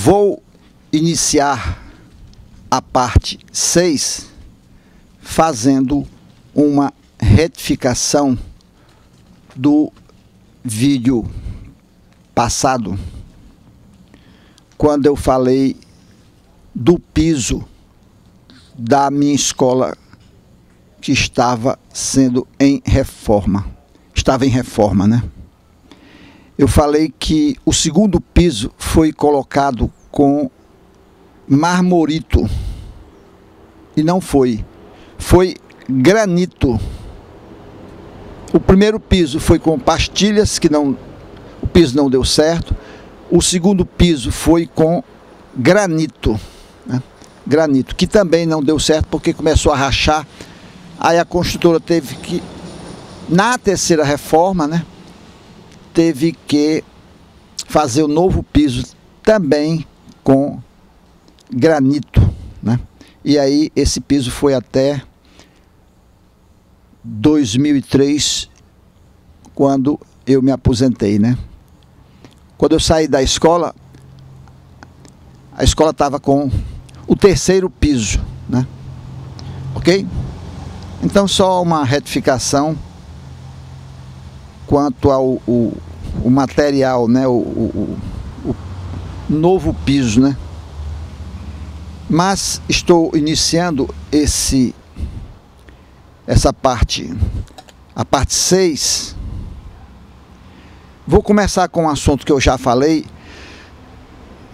Vou iniciar a parte 6 fazendo uma retificação do vídeo passado, quando eu falei do piso da minha escola que estava sendo em reforma. Estava em reforma, né? Eu falei que o segundo piso foi colocado com marmorito. E não foi. Foi granito. O primeiro piso foi com pastilhas, o piso não deu certo. O segundo piso foi com granito, né? Granito, que também não deu certo porque começou a rachar. Aí a construtora teve que, na terceira reforma, né, teve que fazer o novo piso também com granito, né? E aí esse piso foi até 2003, quando eu me aposentei, né? Quando eu saí da escola, a escola estava com o terceiro piso, né? Ok? Então só uma retificação quanto ao o material, né? O novo piso, né? Mas estou iniciando essa parte, a parte 6. Vou começar com um assunto que eu já falei,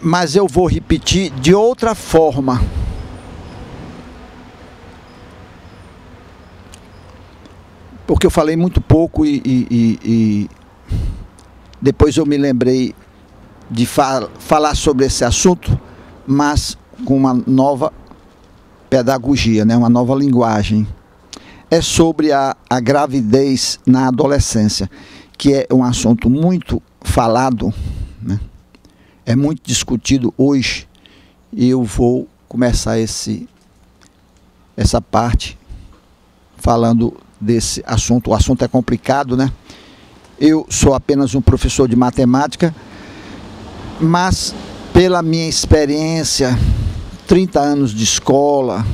mas eu vou repetir de outra forma. Porque eu falei muito pouco e depois eu me lembrei de falar sobre esse assunto, mas com uma nova pedagogia, né? Uma nova linguagem. É sobre a gravidez na adolescência, que é um assunto muito falado, né? É muito discutido hoje, e eu vou começar essa parte falando desse assunto. O assunto é complicado, né? Eu sou apenas um professor de matemática, mas pela minha experiência, 30 anos de escola,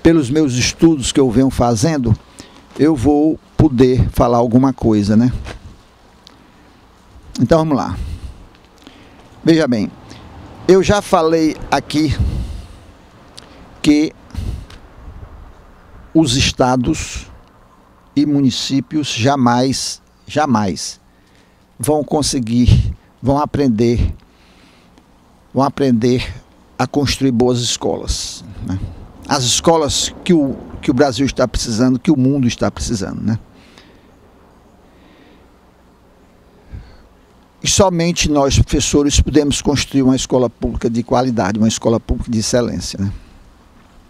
pelos meus estudos que eu venho fazendo, eu vou poder falar alguma coisa, né? Então vamos lá. Veja bem, eu já falei aqui que os estados e municípios jamais vão conseguir, vão aprender a construir boas escolas, né? As escolas que o Brasil está precisando, que o mundo está precisando, né? E somente nós, professores, podemos construir uma escola pública de qualidade, uma escola pública de excelência, né?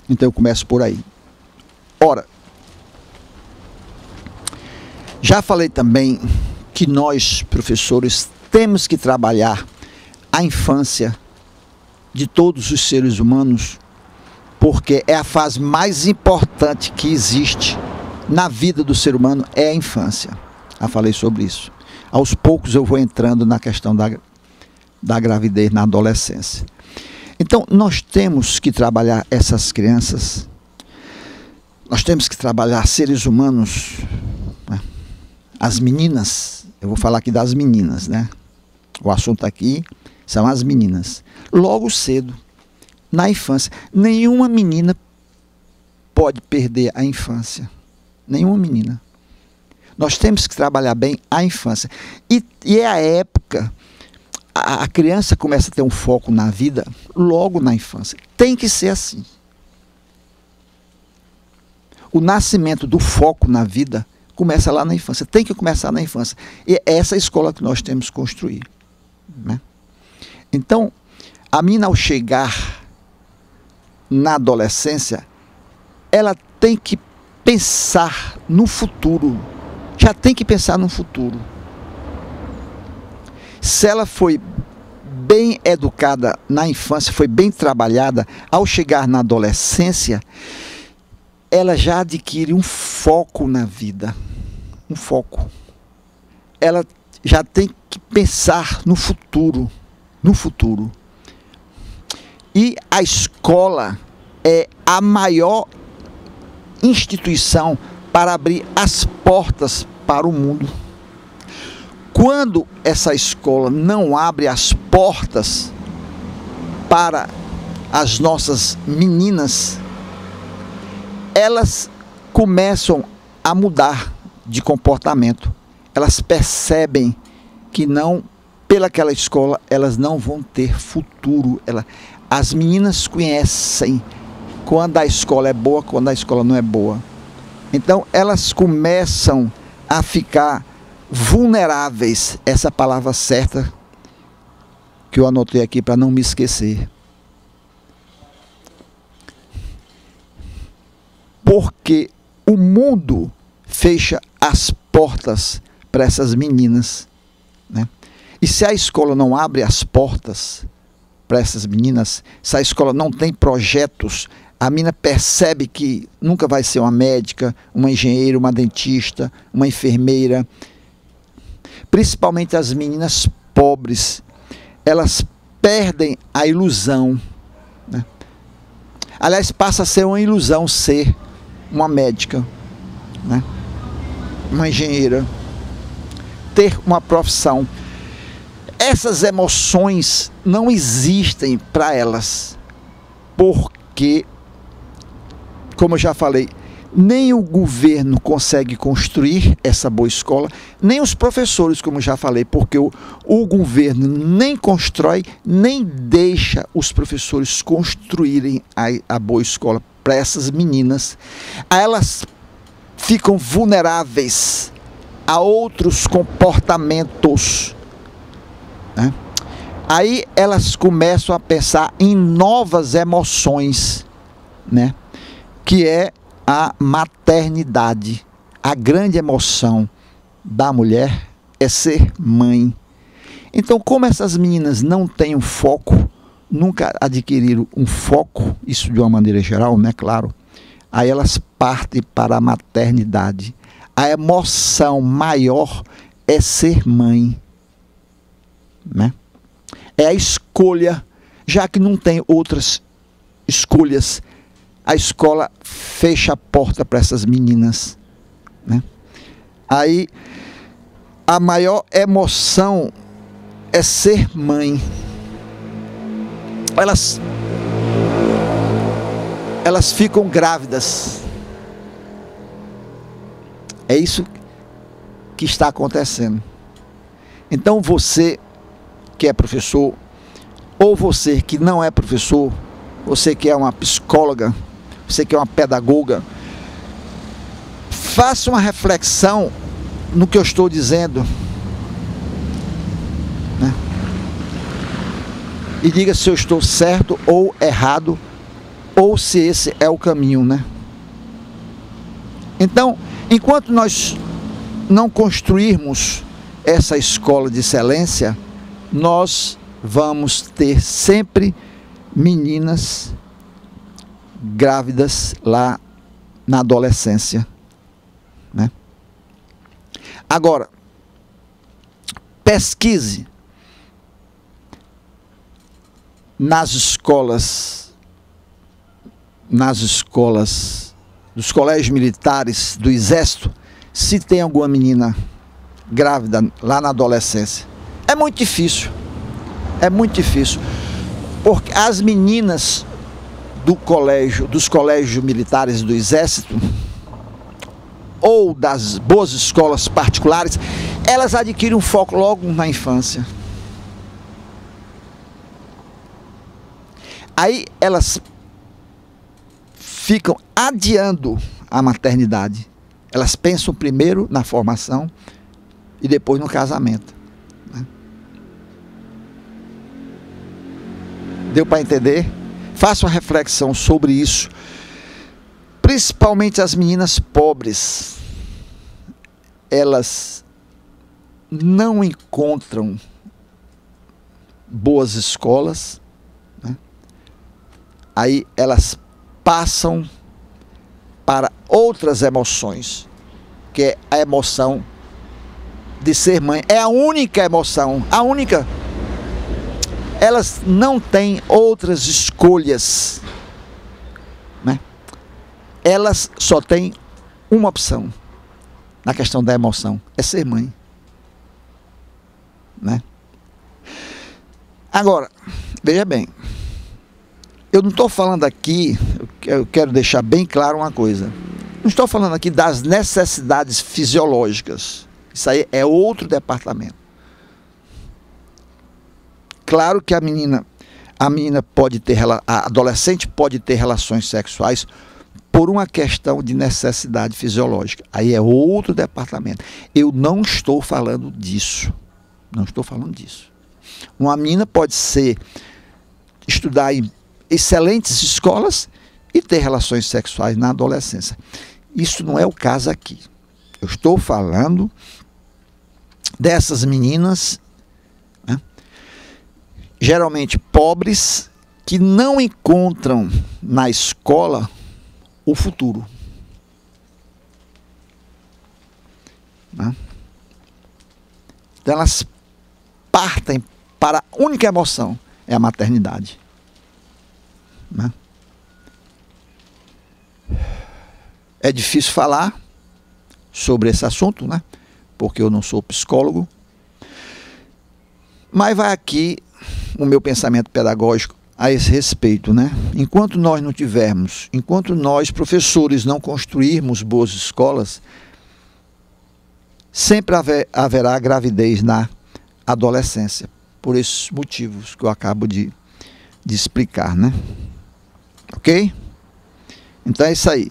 Então eu começo por aí. Ora, já falei também que nós, professores, temos que trabalhar a infância de todos os seres humanos, porque é a fase mais importante que existe na vida do ser humano, é a infância. Já falei sobre isso. Aos poucos eu vou entrando na questão da gravidez na adolescência. Então, nós temos que trabalhar essas crianças, nós temos que trabalhar seres humanos, né? As meninas, eu vou falar aqui das meninas, né? O assunto aqui são as meninas. Logo cedo, na infância, nenhuma menina pode perder a infância. Nenhuma menina. Nós temos que trabalhar bem a infância. E é a época, a criança começa a ter um foco na vida logo na infância. Tem que ser assim. O nascimento do foco na vida começa lá na infância. Tem que começar na infância. E é essa escola que nós temos que construir, né? Então, a menina, ao chegar na adolescência, ela tem que pensar no futuro. Já tem que pensar no futuro. Se ela foi bem educada na infância, foi bem trabalhada, ao chegar na adolescência, ela já adquire um foco na vida. Um foco. Ela já tem que pensar no futuro. No futuro. E a escola é a maior instituição para abrir as portas para o mundo. Quando essa escola não abre as portas para as nossas meninas, elas começam a mudar de comportamento. Elas percebem que não, pelaquela escola, elas não vão ter futuro. As meninas conhecem quando a escola é boa, quando a escola não é boa. Então elas começam a ficar vulneráveis, essa palavra certa que eu anotei aqui para não me esquecer. Porque o mundo fecha as portas para essas meninas, né? E se a escola não abre as portas para essas meninas, se a escola não tem projetos, a menina percebe que nunca vai ser uma médica, uma engenheira, uma dentista, uma enfermeira. Principalmente as meninas pobres, elas perdem a ilusão, né? Aliás, passa a ser uma ilusão ser uma médica, né? Uma engenheira, ter uma profissão. Essas emoções não existem para elas, porque, como eu já falei, nem o governo consegue construir essa boa escola, nem os professores, como já falei, porque o governo nem constrói, nem deixa os professores construírem a boa escola para essas meninas. Elas ficam vulneráveis a outros comportamentos, né? Aí elas começam a pensar em novas emoções, né? Que é a maternidade. A grande emoção da mulher é ser mãe. Então, como essas meninas não têm um foco, nunca adquiriram um foco, isso de uma maneira geral, né, claro, aí elas partem para a maternidade. A emoção maior é ser mãe, né? É a escolha, já que não tem outras escolhas. A escola fecha a porta para essas meninas, né? Aí a maior emoção é ser mãe. Elas ficam grávidas. É isso que está acontecendo. Então você que é professor, ou você que não é professor, você que é uma psicóloga, você que é uma pedagoga, faça uma reflexão no que eu estou dizendo, né? E diga se eu estou certo ou errado, ou se esse é o caminho, né? Então, enquanto nós não construirmos essa escola de excelência, nós vamos ter sempre meninas grávidas lá na adolescência, né? Agora, pesquise nas escolas dos colégios militares, do exército, se tem alguma menina grávida lá na adolescência. É muito difícil, porque as meninas dos colégios militares do exército ou das boas escolas particulares, elas adquirem um foco logo na infância. Aí elas ficam adiando a maternidade. Elas pensam primeiro na formação e depois no casamento, né? Deu para entender? Faça uma reflexão sobre isso. Principalmente as meninas pobres. Elas não encontram boas escolas, né? Aí elas passam para outras emoções, que é a emoção de ser mãe. É a única emoção, elas não têm outras escolhas, né? Elas só têm uma opção na questão da emoção, é ser mãe, né? Agora, veja bem, eu não estou falando aqui, eu quero deixar bem claro uma coisa, não estou falando aqui das necessidades fisiológicas, isso aí é outro departamento. Claro que a menina pode ter, a adolescente pode ter relações sexuais por uma questão de necessidade fisiológica. Aí é outro departamento. Eu não estou falando disso. Não estou falando disso. Uma menina pode estudar em excelentes escolas e ter relações sexuais na adolescência. Isso não é o caso aqui. Eu estou falando dessas meninas, né, geralmente pobres, que não encontram na escola o futuro, né? Então elas partem para a única emoção, é a maternidade, né? É difícil falar sobre esse assunto, né? Porque eu não sou psicólogo, mas vai aqui o meu pensamento pedagógico a esse respeito, né? Enquanto nós professores não construirmos boas escolas, sempre haverá gravidez na adolescência, por esses motivos que eu acabo de explicar, né? Ok? Então é isso aí.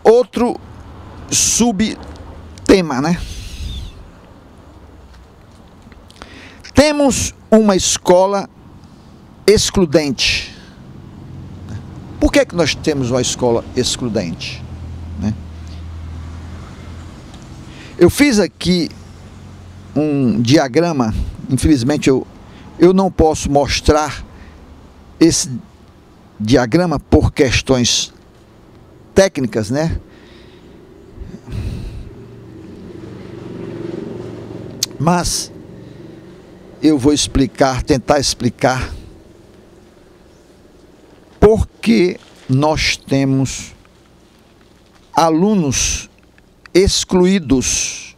Outro subtema, né? Temos uma escola excludente. Por que nós temos uma escola excludente, né? Eu fiz aqui um diagrama, infelizmente eu não posso mostrar esse diagrama por questões técnicas, né? Mas eu vou tentar explicar por que nós temos alunos excluídos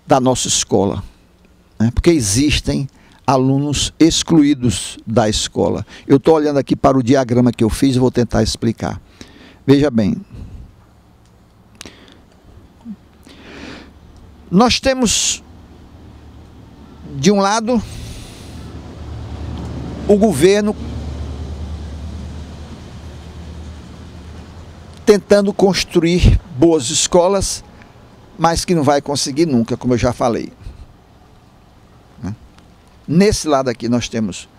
da nossa escola, né? Porque existem alunos excluídos da escola. Eu estou olhando aqui para o diagrama que eu fiz e vou tentar explicar. Veja bem. Nós temos, de um lado, o governo tentando construir boas escolas, mas que não vai conseguir nunca, como eu já falei. Nesse lado aqui nós temos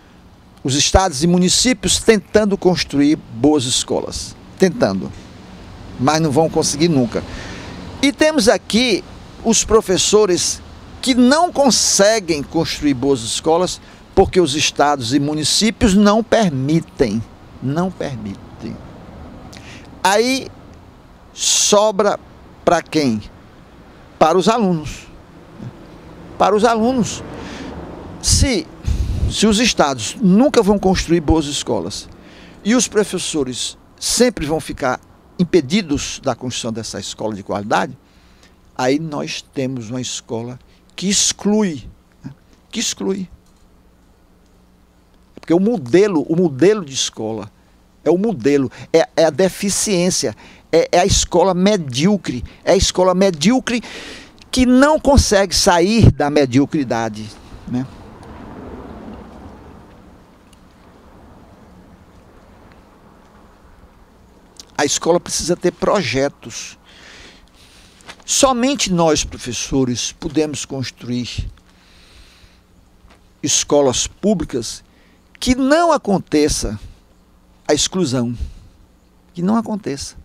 os estados e municípios tentando construir boas escolas. Tentando, mas não vão conseguir nunca. E temos aqui os professores que não conseguem construir boas escolas porque os estados e municípios não permitem. Não permitem. Aí sobra para quem? Para os alunos. Para os alunos. Se os estados nunca vão construir boas escolas e os professores sempre vão ficar impedidos da construção dessa escola de qualidade, aí nós temos uma escola que exclui, né? Que exclui. Porque o modelo de escola é o modelo, é a deficiência, é a escola medíocre, é a escola medíocre que não consegue sair da mediocridade, né? A escola precisa ter projetos. Somente nós, professores, podemos construir escolas públicas que não aconteça a exclusão. Que não aconteça.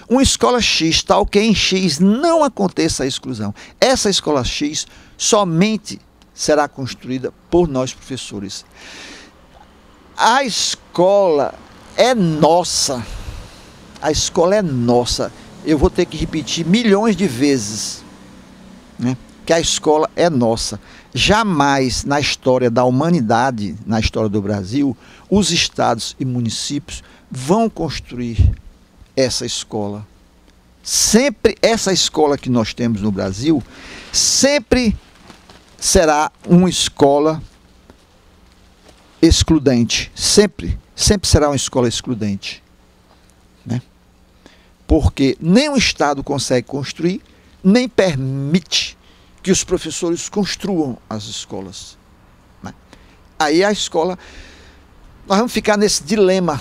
Uma escola X, tal que em X, não aconteça a exclusão. Essa escola X somente será construída por nós, professores. A escola é nossa. A escola é nossa. Eu vou ter que repetir milhões de vezes, né? que a escola é nossa. Jamais na história da humanidade, na história do Brasil, os estados e municípios vão construir essa escola. Sempre essa escola que nós temos no Brasil, sempre será uma escola excludente. Sempre será uma escola excludente. Né? Porque nem o Estado consegue construir, nem permite que os professores construam as escolas. Né? Aí a escola, nós vamos ficar nesse dilema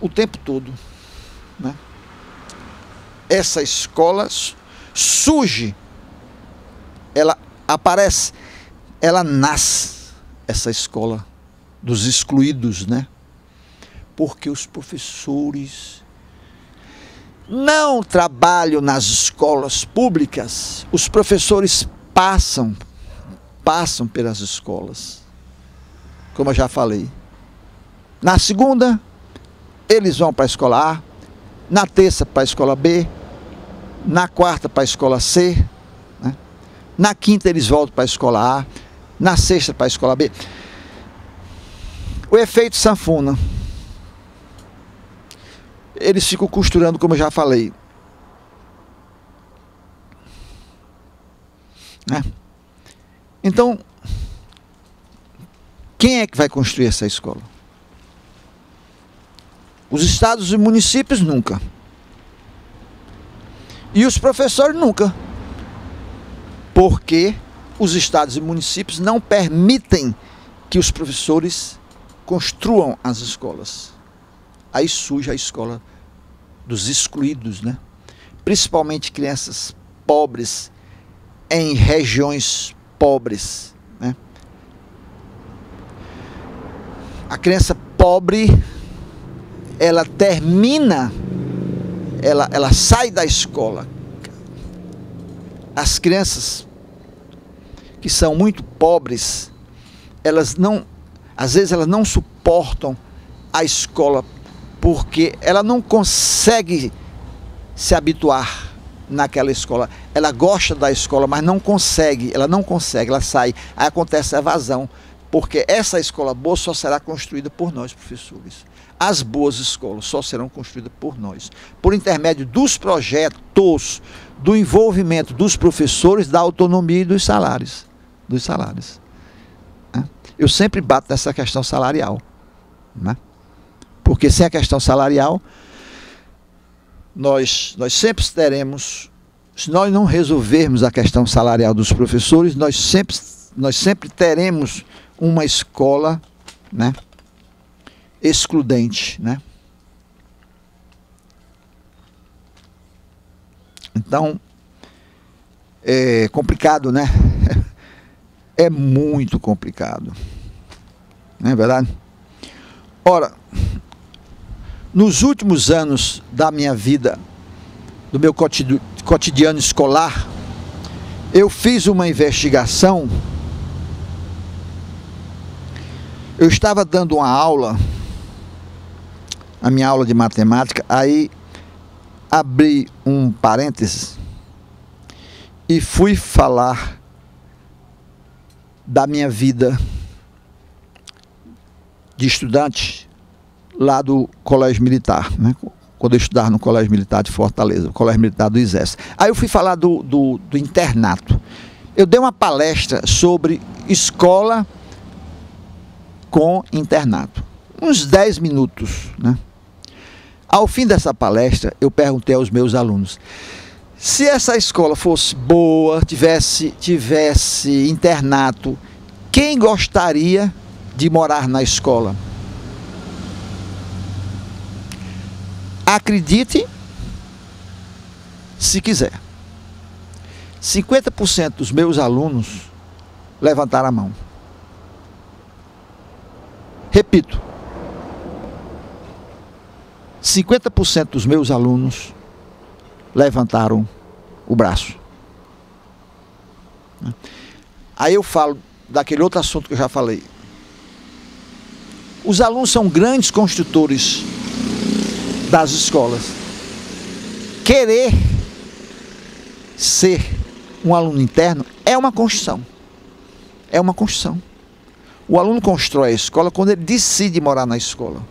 o tempo todo. Né? Essa escola surge, ela aparece, ela nasce, essa escola dos excluídos, né? Porque os professores não trabalham nas escolas públicas, os professores passam pelas escolas, como eu já falei. Na segunda, eles vão para a escola A, na terça para a escola B, na quarta para a escola C, né? Na quinta eles voltam para a escola A, na sexta para a escola B. O efeito sanfona. Eles ficam costurando, como eu já falei. Né? Então, quem é que vai construir essa escola? Os estados e municípios nunca. E os professores nunca. Porque os estados e municípios não permitem que os professores construam as escolas. Aí surge a escola dos excluídos, né? Principalmente crianças pobres em regiões pobres, né? A criança pobre, ela termina, ela sai da escola. As crianças que são muito pobres, às vezes elas não suportam a escola, porque ela não consegue se habituar naquela escola. Ela gosta da escola, mas não consegue, ela sai. Aí acontece a evasão, porque essa escola boa só será construída por nós, professores. As boas escolas só serão construídas por nós, por intermédio dos projetos, do envolvimento dos professores, da autonomia e dos salários. Eu sempre bato nessa questão salarial, né? Porque sem a questão salarial, nós sempre teremos, se nós não resolvermos a questão salarial dos professores, nós sempre teremos uma escola, né, excludente, né? Então, é complicado, né? É muito complicado. Não é verdade? Ora, nos últimos anos da minha vida, do meu cotidiano escolar, eu fiz uma investigação. Eu estava dando uma aula, a minha aula de matemática, aí abri um parênteses e fui falar da minha vida de estudante lá do Colégio Militar, né? Quando eu estudava no Colégio Militar de Fortaleza, o Colégio Militar do Exército. Aí eu fui falar do internato. Eu dei uma palestra sobre escola com internato. Uns 10 minutos, né? Ao fim dessa palestra, eu perguntei aos meus alunos: se essa escola fosse boa, tivesse internato, quem gostaria de morar na escola? Acredite, se quiser. 50% dos meus alunos levantaram a mão. Repito, 50% dos meus alunos levantaram o braço. Aí eu falo daquele outro assunto que eu já falei. Os alunos são grandes construtores das escolas. Querer ser um aluno interno é uma construção. É uma construção. O aluno constrói a escola quando ele decide morar na escola.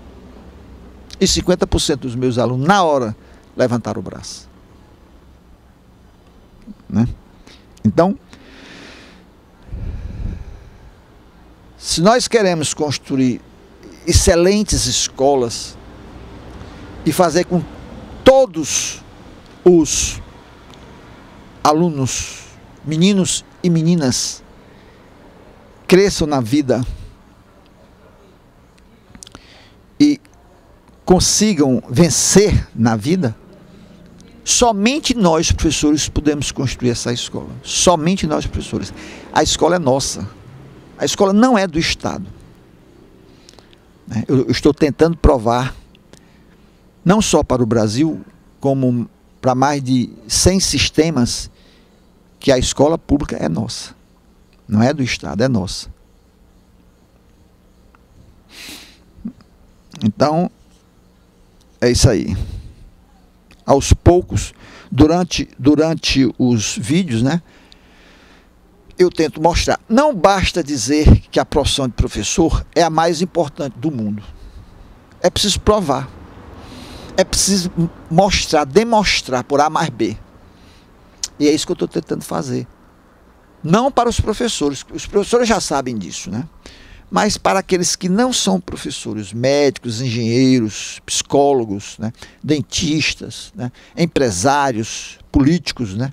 E 50% dos meus alunos, na hora, levantaram o braço. Né? Então, se nós queremos construir excelentes escolas e fazer com todos os alunos, meninos e meninas, cresçam na vida e consigam vencer na vida, somente nós, professores, podemos construir essa escola. Somente nós, professores. A escola é nossa. A escola não é do Estado. Eu estou tentando provar, não só para o Brasil, como para mais de 100 sistemas, que a escola pública é nossa. Não é do Estado, é nossa. Então, é isso aí. Aos poucos, durante os vídeos, né, eu tento mostrar. Não basta dizer que a profissão de professor é a mais importante do mundo. É preciso provar. É preciso mostrar, demonstrar por A mais B. E é isso que eu estou tentando fazer. Não para os professores já sabem disso, né? Mas para aqueles que não são professores, médicos, engenheiros, psicólogos, né? Dentistas, né? Empresários, políticos, né?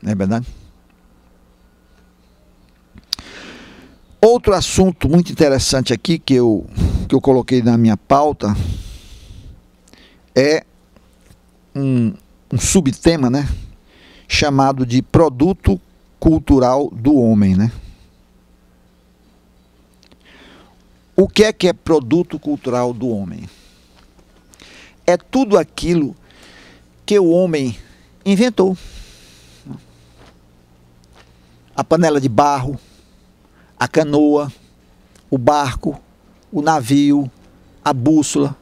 Não é verdade? Outro assunto muito interessante aqui que eu coloquei na minha pauta é um subtema, né, chamado de produto cultural do homem, né? O que é produto cultural do homem? É tudo aquilo que o homem inventou. A panela de barro, a canoa, o barco, o navio, a bússola,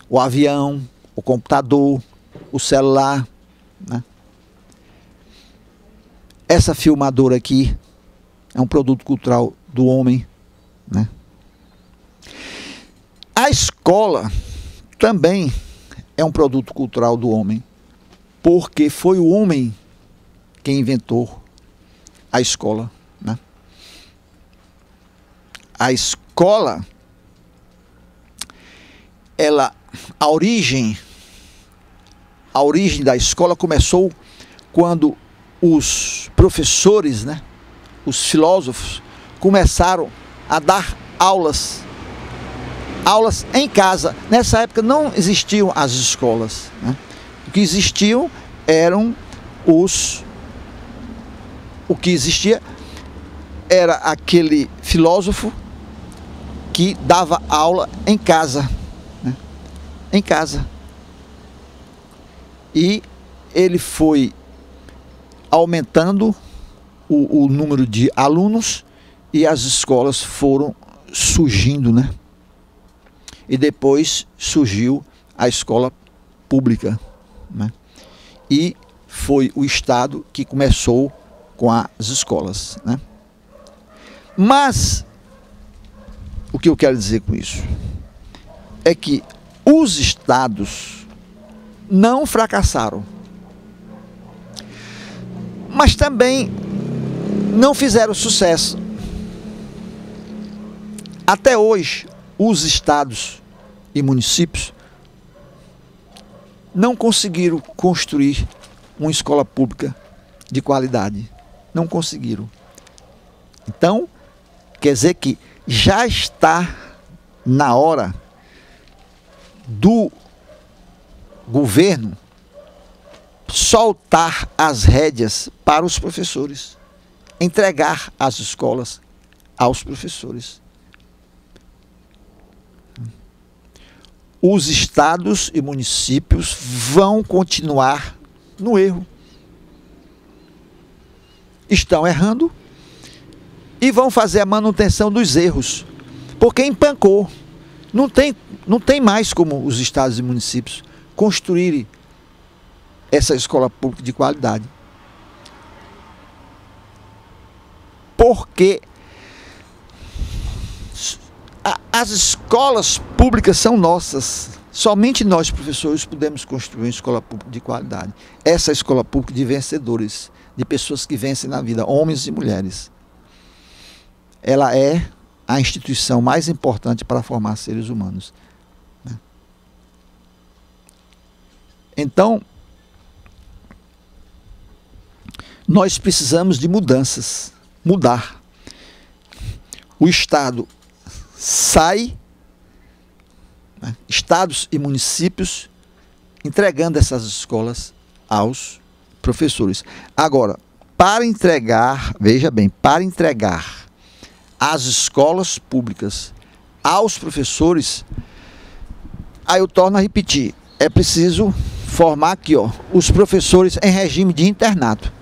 o avião, o computador, o celular, né? Essa filmadora aqui é um produto cultural do homem, né? A escola também é um produto cultural do homem, porque foi o homem quem inventou a escola, né? A escola, a origem da escola começou quando os professores, né, os filósofos, começaram a dar aulas em casa. Nessa época não existiam as escolas, né? O que existiam eram o que existia era aquele filósofo que dava aula em casa, né? Em casa. E ele foi aumentando o número de alunos e as escolas foram surgindo, né? E depois surgiu a escola pública, né? E foi o Estado que começou com as escolas, né? Mas o que eu quero dizer com isso é que os estados não fracassaram, mas também não fizeram sucesso. Até hoje, os estados e municípios não conseguiram construir uma escola pública de qualidade. Não conseguiram. Então, quer dizer que já está na hora do governo soltar as rédeas para os professores, entregar as escolas aos professores. Os estados e municípios vão continuar no erro. Estão errando e vão fazer a manutenção dos erros, porque empancou. Não tem mais como os estados e municípios construírem essa escola pública de qualidade. porque as escolas públicas são nossas. Somente nós, professores, podemos construir uma escola pública de qualidade. Essa escola pública de vencedores, de pessoas que vencem na vida, homens e mulheres. Ela é a instituição mais importante para formar seres humanos. Então, nós precisamos de mudanças, mudar. O Estado sai, estados e municípios, entregando essas escolas aos professores. Agora, para entregar, veja bem, para entregar as escolas públicas aos professores, aí eu torno a repetir, é preciso formar aqui, ó, os professores em regime de internato.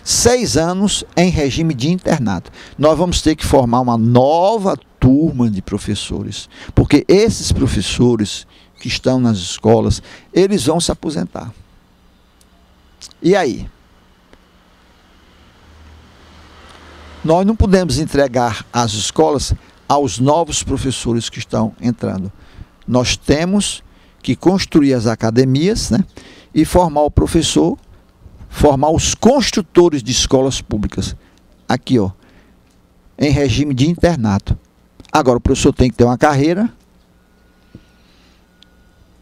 6 anos em regime de internato. Nós vamos ter que formar uma nova turma de professores, porque esses professores que estão nas escolas, eles vão se aposentar. E aí? Nós não podemos entregar as escolas aos novos professores que estão entrando. Nós temos que construir as academias, né, e formar o professor, formar os construtores de escolas públicas. Aqui, ó, em regime de internato. Agora, o professor tem que ter uma carreira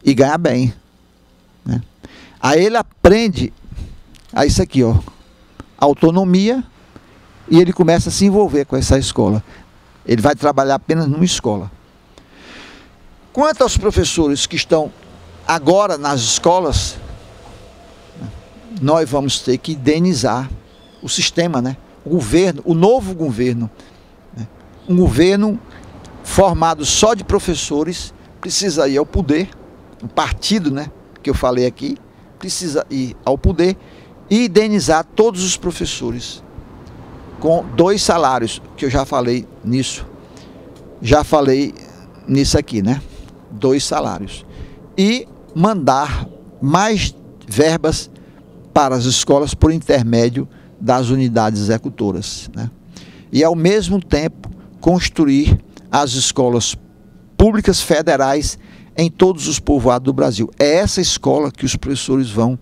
e ganhar bem, né? Aí ele aprende a isso aqui, ó, autonomia, e ele começa a se envolver com essa escola. Ele vai trabalhar apenas numa escola. Quanto aos professores que estão agora nas escolas, nós vamos ter que indenizar o sistema, né? O governo, o novo governo, né? Um governo formado só de professores precisa ir ao poder, um partido, né, que eu falei aqui, precisa ir ao poder e indenizar todos os professores com 2 salários, que eu já falei nisso. Já falei nisso aqui, né? 2 salários. E mandar mais verbas para as escolas por intermédio das unidades executoras, né? E ao mesmo tempo construir as escolas públicas federais em todos os povoados do Brasil. É essa escola que os professores vão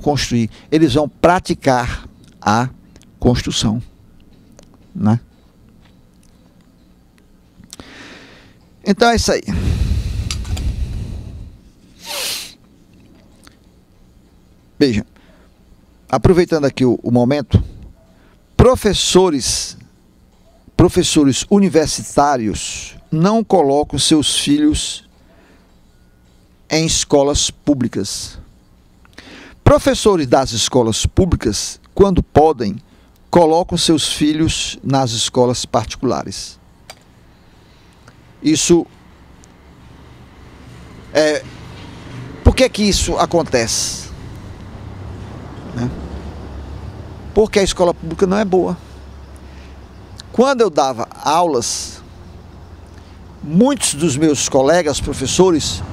construir. Eles vão praticar a construção, né? Então é isso aí. Veja, aproveitando aqui o momento, professores universitários não colocam seus filhos em escolas públicas. Professores das escolas públicas, quando podem, colocam seus filhos nas escolas particulares. Isso por que isso acontece? Né? Porque a escola pública não é boa. Quando eu dava aulas, muitos dos meus colegas professores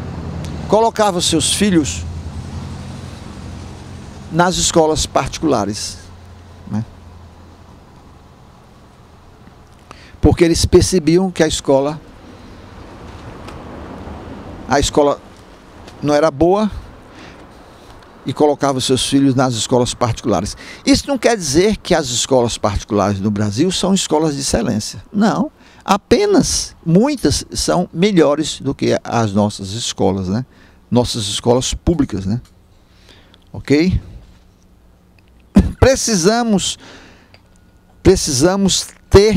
colocavam seus filhos nas escolas particulares, né? Porque eles percebiam que a escola não era boa e colocavam seus filhos nas escolas particulares. Isso não quer dizer que as escolas particulares no Brasil são escolas de excelência. Não, apenas muitas são melhores do que as nossas escolas, né? Nossas escolas públicas, né? Ok? Precisamos ter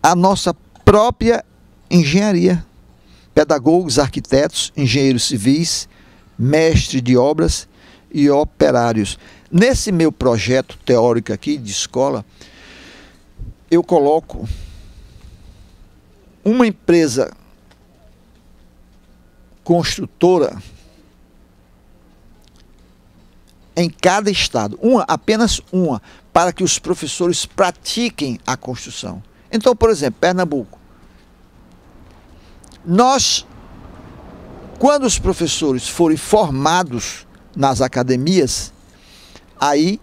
a nossa própria engenharia. Pedagogos, arquitetos, engenheiros civis, mestres de obras e operários. Nesse meu projeto teórico aqui de escola, eu coloco uma empresa construtora em cada estado, apenas uma, para que os professores pratiquem a construção. Então, por exemplo, Pernambuco. Quando os professores forem formados nas academias, aí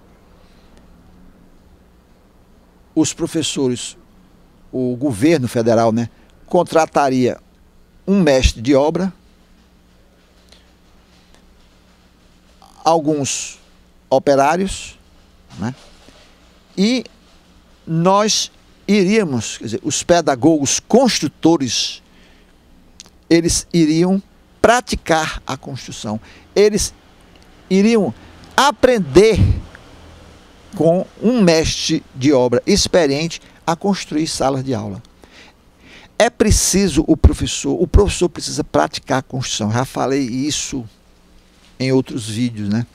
os professores, o governo federal, né, contrataria um mestre de obra, alguns operários, né, e nós iríamos, quer dizer, os pedagogos construtores, eles iriam praticar a construção, eles iriam aprender com um mestre de obra experiente a construir salas de aula. É preciso o professor precisa praticar a construção. Já falei isso em outros vídeos, né?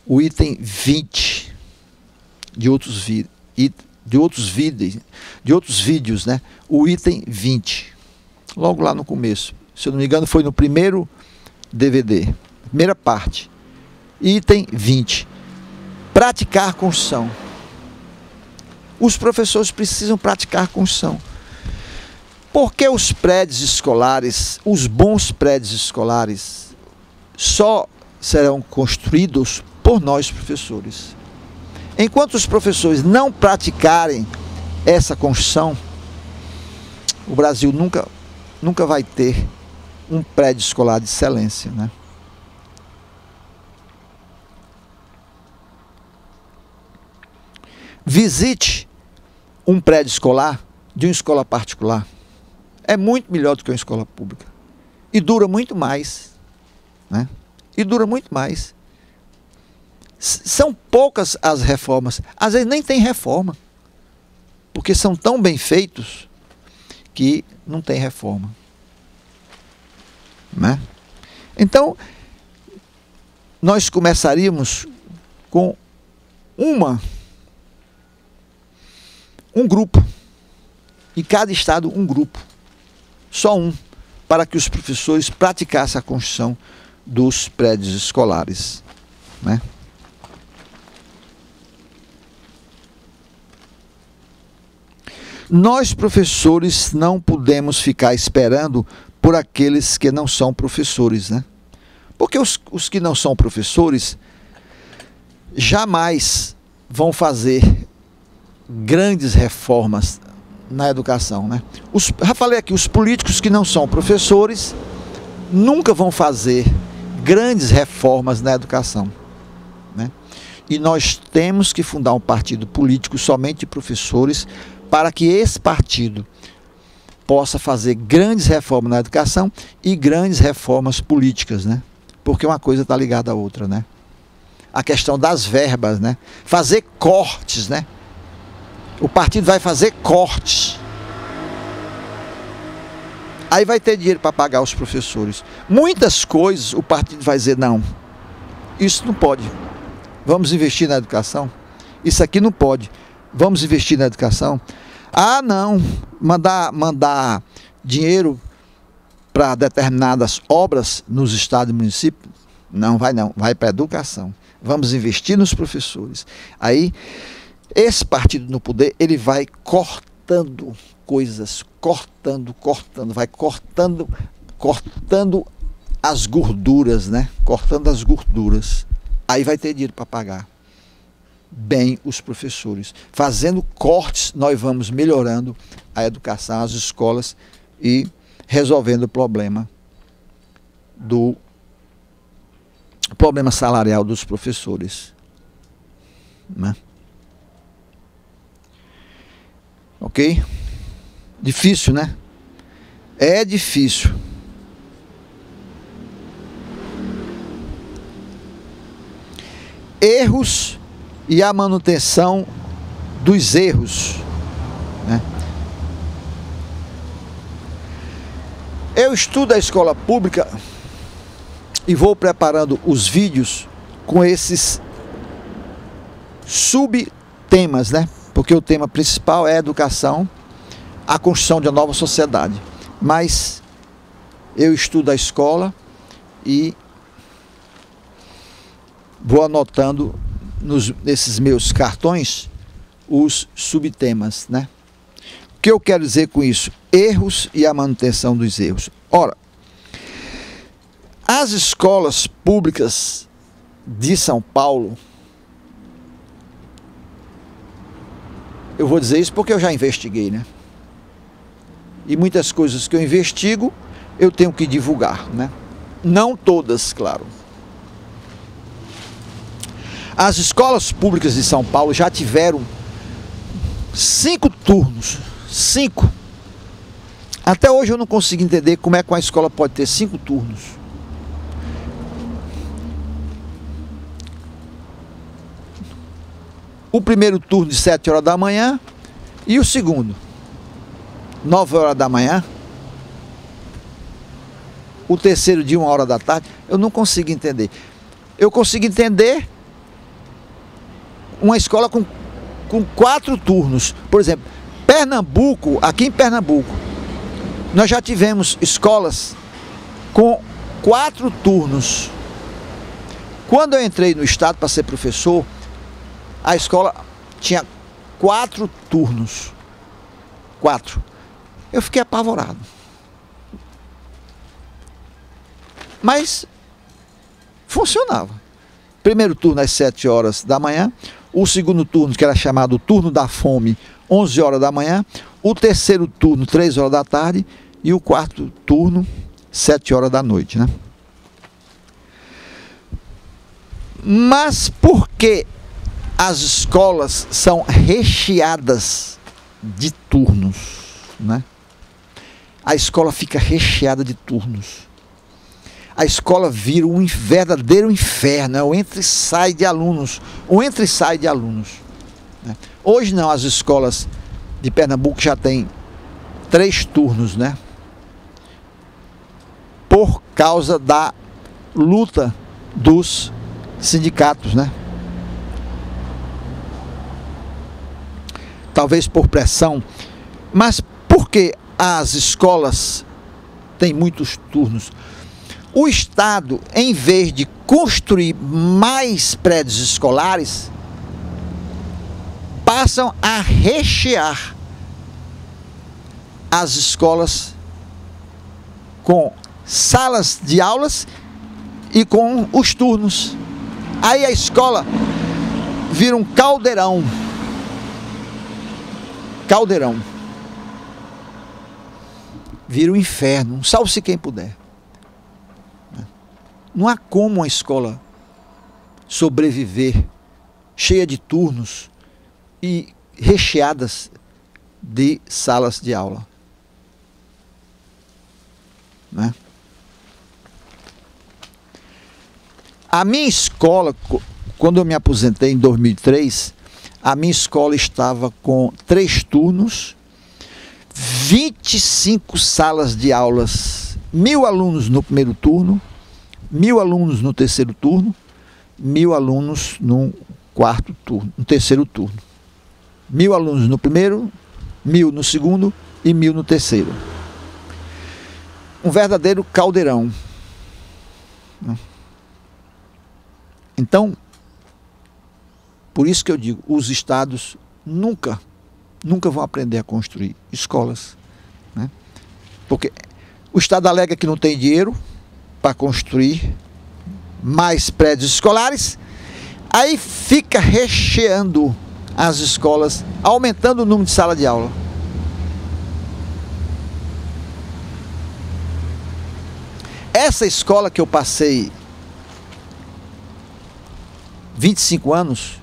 O item 20 de outros vídeos, né? O item 20, logo lá no começo. Se eu não me engano, foi no primeiro DVD, primeira parte. Item 20. Praticar construção. Os professores precisam praticar construção. Porque os prédios escolares, os bons prédios escolares, só serão construídos por nós professores. Enquanto os professores não praticarem essa construção, o Brasil nunca vai ter um prédio escolar de excelência, né? Visite um prédio escolar de uma escola particular. É muito melhor do que uma escola pública. E dura muito mais, né? E dura muito mais. São poucas as reformas. Às vezes nem tem reforma. Porque são tão bem feitos que não tem reforma, né? Então, nós começaríamos com um grupo. Em cada estado, um grupo. Só um. Para que os professores praticassem a construção dos prédios escolares, né? Nós, professores, não podemos ficar esperando por aqueles que não são professores, né? Porque os que não são professores jamais vão fazer grandes reformas na educação, né? Já falei aqui, os políticos que não são professores nunca vão fazer grandes reformas na educação, né? E nós temos que fundar um partido político somente de professores, para que esse partido possa fazer grandes reformas na educação e grandes reformas políticas, né? Porque uma coisa está ligada à outra, né? A questão das verbas, né? Fazer cortes, né? O partido vai fazer cortes. Aí vai ter dinheiro para pagar os professores. Muitas coisas o partido vai dizer, não, isso não pode. Vamos investir na educação? Isso aqui não pode. Vamos investir na educação? Ah, não, mandar dinheiro para determinadas obras nos estados e municípios? Não, vai para a educação. Vamos investir nos professores. Aí, esse partido no poder, ele vai cortando coisas, vai cortando as gorduras, né? Cortando as gorduras. Aí vai ter dinheiro para pagar bem os professores. Fazendo cortes, nós vamos melhorando a educação, as escolas e resolvendo o problema salarial dos professores, né? Ok? Difícil, né? É difícil. Erros e a manutenção dos erros, né? Eu estudo a escola pública e vou preparando os vídeos com esses subtemas, né? Porque o tema principal é a educação, a construção de uma nova sociedade. Mas eu estudo a escola e vou anotando nesses meus cartões os subtemas, né? O que eu quero dizer com isso? Erros e a manutenção dos erros. Ora, as escolas públicas de São Paulo Eu vou dizer isso porque eu já investiguei, né? E muitas coisas que eu investigo, eu tenho que divulgar, né? Não todas, claro. As escolas públicas de São Paulo já tiveram 5 turnos. 5. Até hoje eu não consigo entender como é que uma escola pode ter 5 turnos. O primeiro turno de 7 horas da manhã e o segundo 9 horas da manhã. O terceiro de 1 hora da tarde. Eu não consigo entender. Eu consigo entender uma escola com 4 turnos. Por exemplo, Pernambuco, aqui em Pernambuco, nós já tivemos escolas com 4 turnos. Quando eu entrei no estado para ser professor, a escola tinha 4 turnos. 4. Eu fiquei apavorado. Mas funcionava. Primeiro turno às 7 horas da manhã. O segundo turno, que era chamado turno da fome, 11 horas da manhã. O terceiro turno, 3 horas da tarde. E o quarto turno, 7 horas da noite, né? Mas por que as escolas são recheadas de turnos, né? A escola fica recheada de turnos. A escola vira um verdadeiro inferno, é o entra e sai de alunos, né? Hoje não, as escolas de Pernambuco já têm 3 turnos, né? Por causa da luta dos sindicatos, né? Talvez por pressão, mas por que as escolas têm muitos turnos? O Estado, em vez de construir mais prédios escolares, passam a rechear as escolas com salas de aulas e com os turnos. Aí a escola vira um caldeirão. Vira um inferno, salve-se quem puder. Não há como uma escola sobreviver cheia de turnos e recheadas de salas de aula, né? A minha escola, quando eu me aposentei em 2003, a minha escola estava com 3 turnos, 25 salas de aulas, 1000 alunos no primeiro turno, 1000 alunos no terceiro turno, 1000 alunos no quarto turno, no terceiro turno. 1000 alunos no primeiro, 1000 no segundo e 1000 no terceiro. Um verdadeiro caldeirão. Então, por isso que eu digo, os estados nunca vão aprender a construir escolas, né? Porque o estado alega que não tem dinheiro para construir mais prédios escolares, aí fica recheando as escolas, aumentando o número de sala de aula. Essa escola que eu passei 25 anos,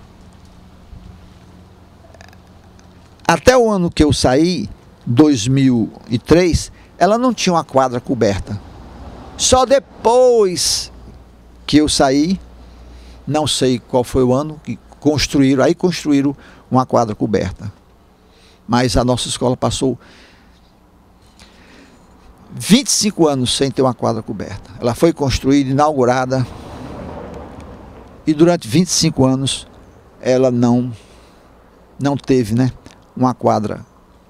até o ano que eu saí, 2003, ela não tinha uma quadra coberta. Só depois que eu saí, não sei qual foi o ano, que construíram uma quadra coberta. Mas a nossa escola passou 25 anos sem ter uma quadra coberta. Ela foi construída, inaugurada, e durante 25 anos ela não teve, né, uma quadra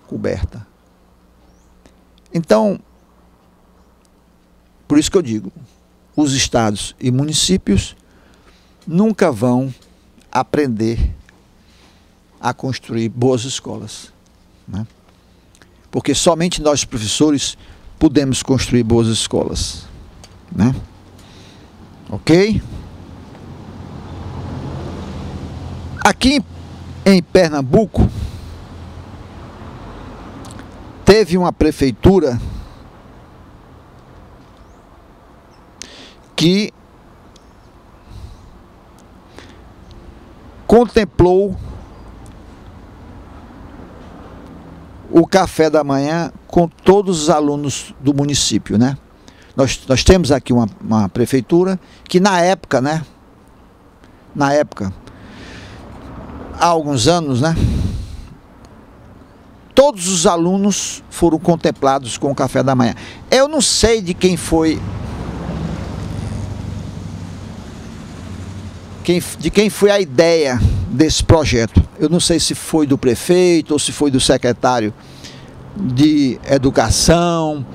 coberta. Então, por isso que eu digo, os estados e municípios nunca vão aprender a construir boas escolas, né? Porque somente nós, professores, podemos construir boas escolas, né? Ok? Aqui em Pernambuco, teve uma prefeitura que contemplou o café da manhã com todos os alunos do município, né? Nós temos aqui uma prefeitura que na época, né? Na época, há alguns anos, né? Todos os alunos foram contemplados com o café da manhã. Eu não sei de quem foi... de quem foi a ideia desse projeto. Eu não sei se foi do prefeito ou se foi do secretário de educação.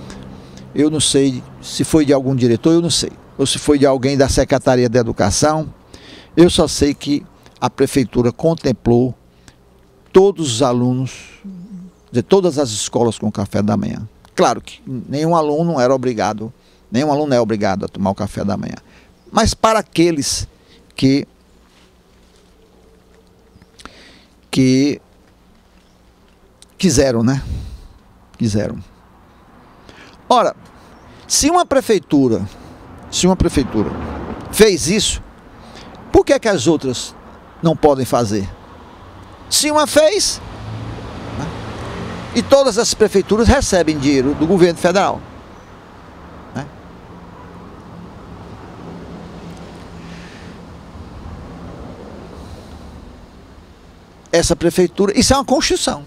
Eu não sei se foi de algum diretor, eu não sei. Ou se foi de alguém da Secretaria de Educação. Eu só sei que a prefeitura contemplou todos os alunos, de todas as escolas com café da manhã. Claro que nenhum aluno era obrigado, nenhum aluno é obrigado a tomar o café da manhã. Mas para aqueles que quiseram, né? Quiseram. Ora, se uma prefeitura fez isso, por que as outras não podem fazer? Se uma fez, né? E todas as prefeituras recebem dinheiro do governo federal, né? Essa prefeitura, isso é uma construção.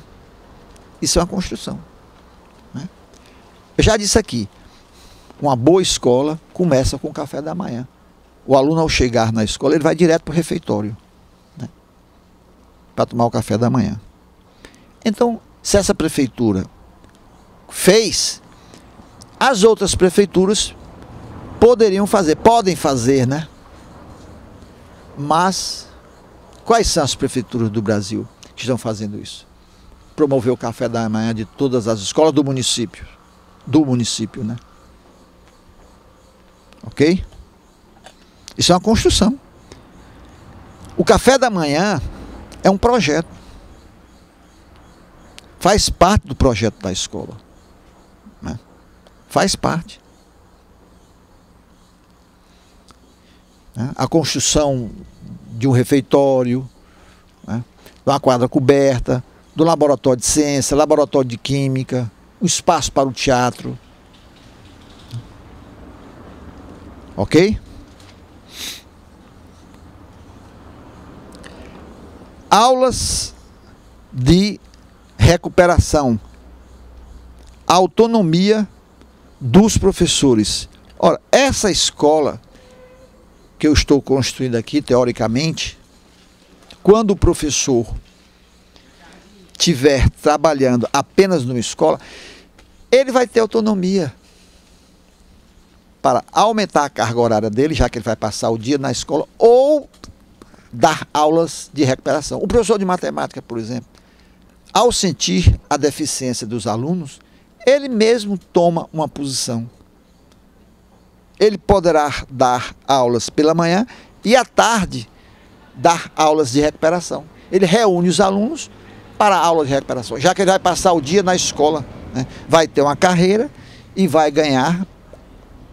Isso é uma construção, né? Eu já disse aqui, uma boa escola começa com o café da manhã. O aluno, ao chegar na escola, ele vai direto para o refeitório, né? Para tomar o café da manhã. Então, se essa prefeitura fez, as outras prefeituras poderiam fazer, podem fazer, né? Mas quais são as prefeituras do Brasil que estão fazendo isso? Promover o café da manhã de todas as escolas do município. Do município, né? Ok? Isso é uma construção. O café da manhã é um projeto. Faz parte do projeto da escola, né? Faz parte. A construção de um refeitório, né? De uma quadra coberta, do laboratório de ciência, laboratório de química, um espaço para o teatro. Ok? Aulas de recuperação, autonomia dos professores. Ora, essa escola que eu estou construindo aqui, teoricamente, quando o professor estiver trabalhando apenas numa escola, ele vai ter autonomia para aumentar a carga horária dele, já que ele vai passar o dia na escola, ou dar aulas de recuperação. O professor de matemática, por exemplo, ao sentir a deficiência dos alunos, ele mesmo toma uma posição. Ele poderá dar aulas pela manhã e à tarde dar aulas de recuperação. Ele reúne os alunos para a aula de recuperação, já que ele vai passar o dia na escola, né? Vai ter uma carreira e vai ganhar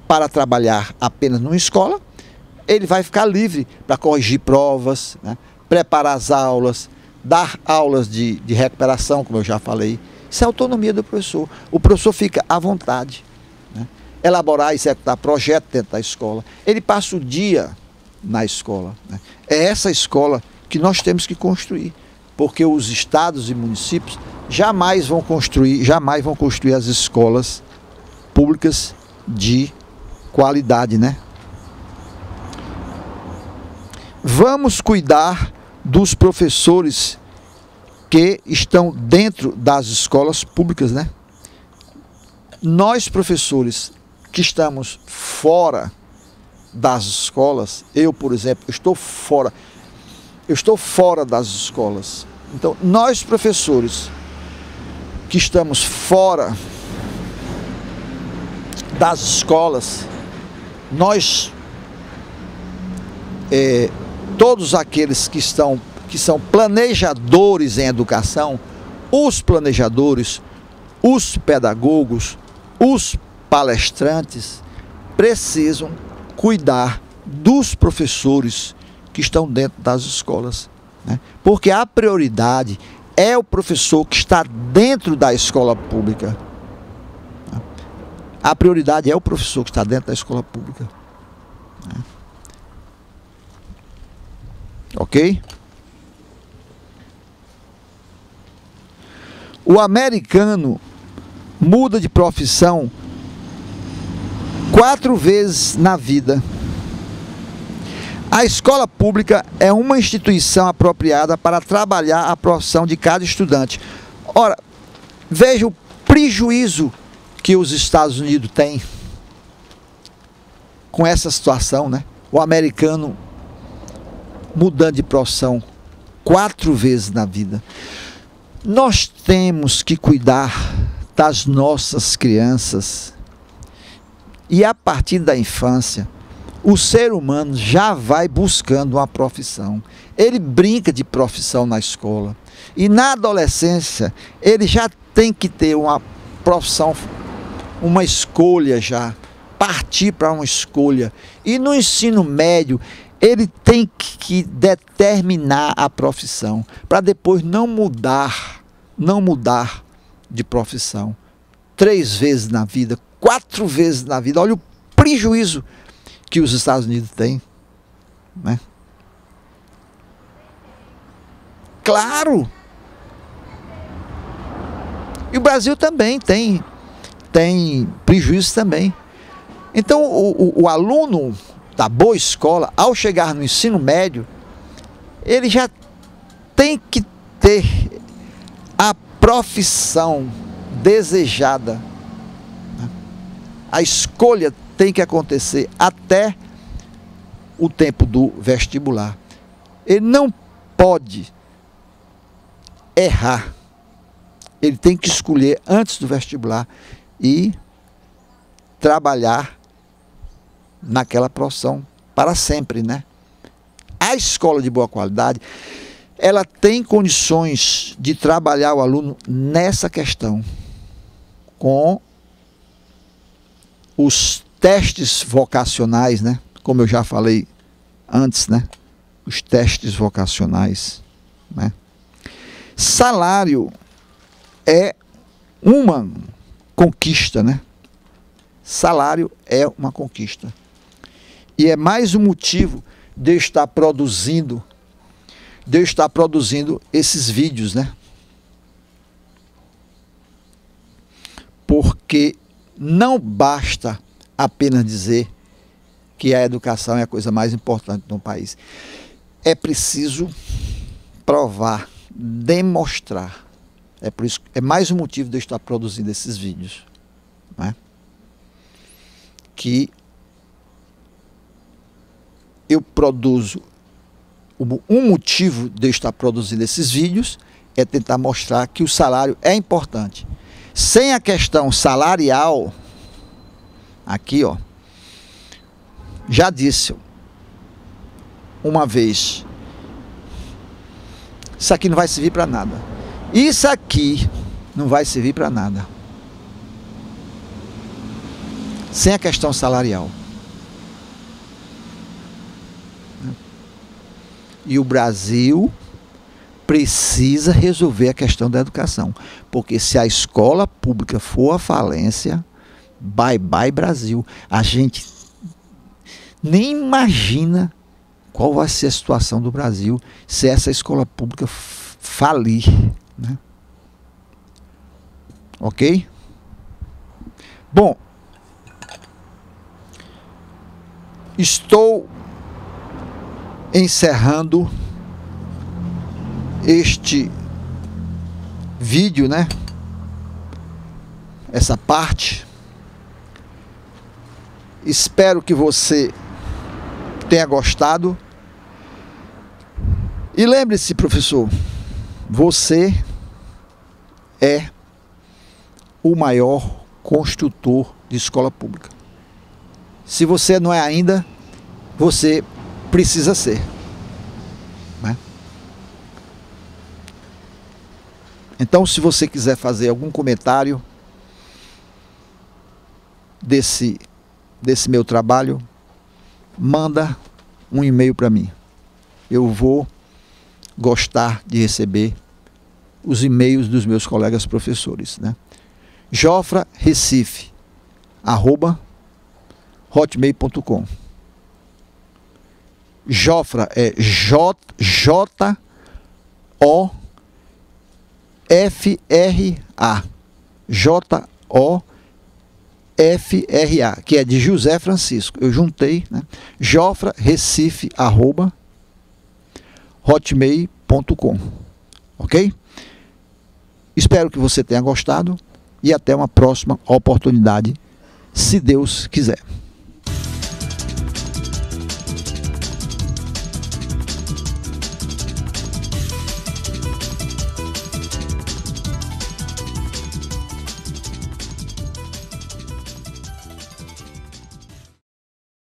para trabalhar apenas numa escola. Ele vai ficar livre para corrigir provas, né? Preparar as aulas, dar aulas de recuperação, como eu já falei. Isso é a autonomia do professor. O professor fica à vontade, né? Elaborar e executar projetos dentro da escola. Ele passa o dia na escola, né? É essa escola que nós temos que construir, porque os estados e municípios jamais vão construir as escolas públicas de qualidade, né? Vamos cuidar dos professores que estão dentro das escolas públicas, né? Nós, professores que estamos fora das escolas, eu, por exemplo, estou fora das escolas. Então, nós, professores que estamos fora das escolas, nós, todos aqueles que são planejadores em educação, os planejadores, os pedagogos, os palestrantes precisam cuidar dos professores que estão dentro das escolas, né? Porque a prioridade é o professor que está dentro da escola pública. A prioridade é o professor que está dentro da escola pública. Ok? O americano muda de profissão 4 vezes na vida. A escola pública é uma instituição apropriada para trabalhar a profissão de cada estudante. Ora, veja o prejuízo que os Estados Unidos têm com essa situação, né? O americano mudando de profissão 4 vezes na vida. Nós temos que cuidar das nossas crianças e a partir da infância o ser humano já vai buscando uma profissão. Ele brinca de profissão na escola. E na adolescência, ele já tem que ter uma profissão, uma escolha já. Partir para uma escolha. E no ensino médio, ele tem que determinar a profissão. Para depois não mudar de profissão. 3 vezes na vida, 4 vezes na vida. Olha o prejuízo que os Estados Unidos têm, né? Claro! E o Brasil também tem prejuízo também. Então o aluno da boa escola, ao chegar no ensino médio, ele já tem que ter a profissão desejada, né? A escolha tem que acontecer até o tempo do vestibular. Ele não pode errar. Ele tem que escolher antes do vestibular e trabalhar naquela profissão para sempre, né? A escola de boa qualidade, ela tem condições de trabalhar o aluno nessa questão, com os testes vocacionais, né? Como eu já falei antes, né? Os testes vocacionais, né? Salário é uma conquista, né? Salário é uma conquista. E é mais um motivo de eu estar produzindo esses vídeos, né? Porque não basta apenas dizer que a educação é a coisa mais importante no país. É preciso provar, demonstrar. É por isso, é mais um motivo de eu estar produzindo esses vídeos, né? Que eu produzo, um motivo de eu estar produzindo esses vídeos é tentar mostrar que o salário é importante. Sem a questão salarial, aqui, ó, já disse uma vez, isso aqui não vai servir para nada. Isso aqui não vai servir para nada sem a questão salarial. E o Brasil precisa resolver a questão da educação, porque se a escola pública for à falência, bye bye Brasil. A gente nem imagina qual vai ser a situação do Brasil se essa escola pública falir, né? Ok? Bom, estou encerrando este vídeo, né? Essa parte. Espero que você tenha gostado. E lembre-se, professor, você é o maior construtor de escola pública. Se você não é ainda, você precisa ser, né? Então, se você quiser fazer algum comentário, desse meu trabalho, manda um e-mail para mim. Eu vou gostar de receber os e-mails dos meus colegas professores, né? jofrarecife@hotmail.com. Jofra é Jofra, Jofra, que é de José Francisco. Eu juntei, né? jofrarecife@hotmail.com. Ok? Espero que você tenha gostado e até uma próxima oportunidade, se Deus quiser.